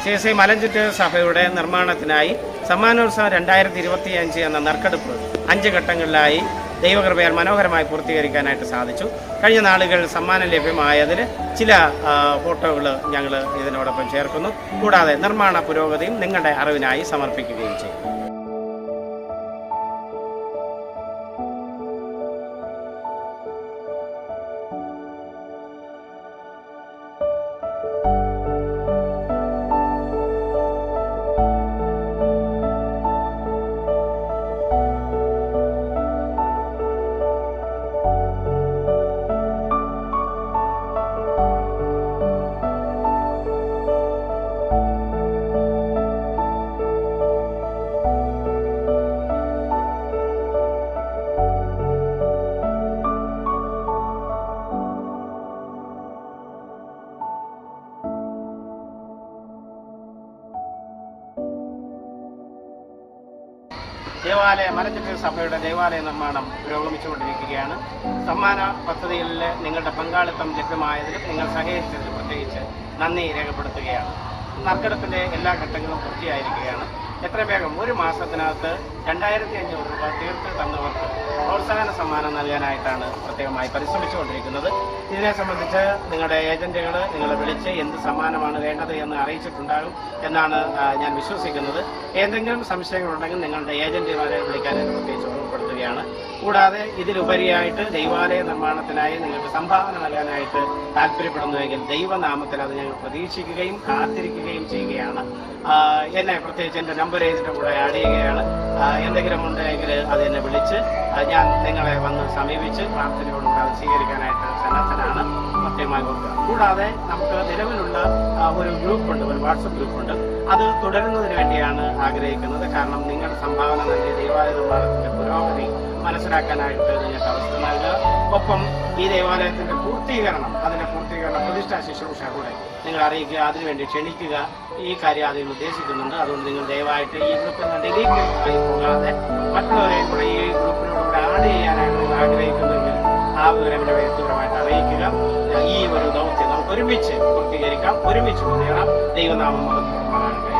CSI മലഞ്ചുറ്റൂർ സഭയുടെ നിർമ്മാണത്തിനായി സമ്മാനോത്സവം 2025 എന്ന നറുക്കെടുപ്പ് 5 ഘട്ടങ്ങളിലായി ദൈവകൃപയാൽ മനോഹരമായി പൂർത്തീകരിക്കാനായിട്ട് സാധിച്ചു. കഴിഞ്ഞ നാളുകൾ സമ്മാനം ലഭ്യമായതിൽ ചില ഫോട്ടോകൾ ഞങ്ങൾ ഇതിനോടൊപ്പം ചേർക്കുന്നു. കൂടാതെ നിർമ്മാണ പുരോഗതിയും നിങ്ങളുടെ അറിവിനായി സമർപ്പിക്കുകയും ചെയ്യും. മലഞ്ചുറ്റൂർ സഭയുടെ ദേവാലയ നിർമ്മാണം പുരോഗമിച്ചുകൊണ്ടിരിക്കുകയാണ്. സമ്മാന പദ്ധതിയിൽ നിങ്ങളുടെ പങ്കാളിത്തം ലഭ്യമായതിലും നിങ്ങൾ സഹകരിച്ചതിൽ പ്രത്യേകിച്ച് നന്ദി രേഖപ്പെടുത്തുകയാണ്. നറുക്കെടുപ്പിൻ്റെ എല്ലാ ഘട്ടങ്ങളും പൂർത്തിയായിരിക്കുകയാണ്. എത്രയും വേഗം ഒരു മാസത്തിനകത്ത് 2500 രൂപ തീർത്ത് തന്നവർക്ക് പ്രോത്സാഹന സമ്മാനം നൽകാനായിട്ടാണ് പ്രത്യേകമായി പരിശ്രമിച്ചുകൊണ്ടിരിക്കുന്നത്. ഇതിനെ സംബന്ധിച്ച് നിങ്ങളുടെ ഏജൻറ്റുകൾ നിങ്ങളെ വിളിച്ച് എന്ത് സമ്മാനമാണ് വേണ്ടത് എന്ന് അറിയിച്ചിട്ടുണ്ടാകും എന്നാണ് ഞാൻ വിശ്വസിക്കുന്നത്. ഏതെങ്കിലും സംശയങ്ങളുണ്ടെങ്കിൽ നിങ്ങളുടെ ഏജൻറ്റുമാരെ വിളിക്കാനായിട്ട് പ്രത്യേകിച്ച് ഓർമ്മപ്പെടുത്തുകയാണ്. കൂടാതെ ഇതിലുപരിയായിട്ട് ദൈവാലയ നിർമ്മാണത്തിനായി നിങ്ങൾക്ക് സംഭാവന നൽകാനായിട്ട് താല്പര്യപ്പെടുന്നുവെങ്കിൽ ദൈവനാമത്തിൽ അത് ഞങ്ങൾ പ്രതീക്ഷിക്കുകയും കാത്തിരിക്കുകയും ചെയ്യുകയാണ്. എന്നെ പ്രത്യേകിച്ച് എൻ്റെ നമ്പർ ഇതിൻ്റെ കൂടെ ആഡ് ചെയ്യുകയാണ്. എന്തെങ്കിലും ഉണ്ടെങ്കിൽ അതെന്നെ വിളിച്ച് ഞാൻ നിങ്ങളെ വന്ന് സമീപിച്ച് പ്രാർത്ഥനയോടുകൂടെ അത് സ്വീകരിക്കാനായിട്ട് സന്നദ്ധനാണ്. പ്രത്യേകമായി ഓർക്കുക. കൂടാതെ നമുക്ക് നിലവിലുള്ള ഒരു ഗ്രൂപ്പുണ്ട്, ഒരു വാട്സപ്പ് ഗ്രൂപ്പുണ്ട്. അത് തുടരുന്നതിന് വേണ്ടിയാണ് ആഗ്രഹിക്കുന്നത്. കാരണം നിങ്ങളുടെ സംഭാവന നൽകിയ ദൈവാലയ നിർമ്മാണത്തിൻ്റെ പുരോഗതി മനസ്സിലാക്കാനായിട്ട് നിങ്ങൾക്ക് അവസരം നൽകുക. ഒപ്പം ഈ ദേവാലയത്തിൻ്റെ പൂർത്തീകരണം, അതിൻ്റെ പൂർത്തീകരണ പ്രതിഷ്ഠാ ശുശ്രൂഷ കൂടെ നിങ്ങൾ അറിയിക്കുക, അതിനുവേണ്ടി ക്ഷണിക്കുക. ഈ കാര്യം അതിൽ ഉദ്ദേശിക്കുന്നുണ്ട്. അതുകൊണ്ട് നിങ്ങൾ ദയവായിട്ട് ഈ ഗ്രൂപ്പിൽ നിന്ന് ഡിലീറ്റ് ആയി പോകാതെ മറ്റുള്ളവരെയും കൂടെ ഈ ഗ്രൂപ്പിനോടുകൂടെ ആഡ് ചെയ്യാനായിട്ട് നിങ്ങൾ ആഗ്രഹിക്കുന്നെങ്കിൽ ആ വിവരം വ്യക്തിപരമായിട്ട് അറിയിക്കുക. ഈ ഒരു ദൗത്യം നമുക്ക് ഒരുമിച്ച് പൂർത്തീകരിക്കാം, ഒരുമിച്ച് മുന്നേറാം. ദൈവനാമം മഹത്വമാകട്ടെ.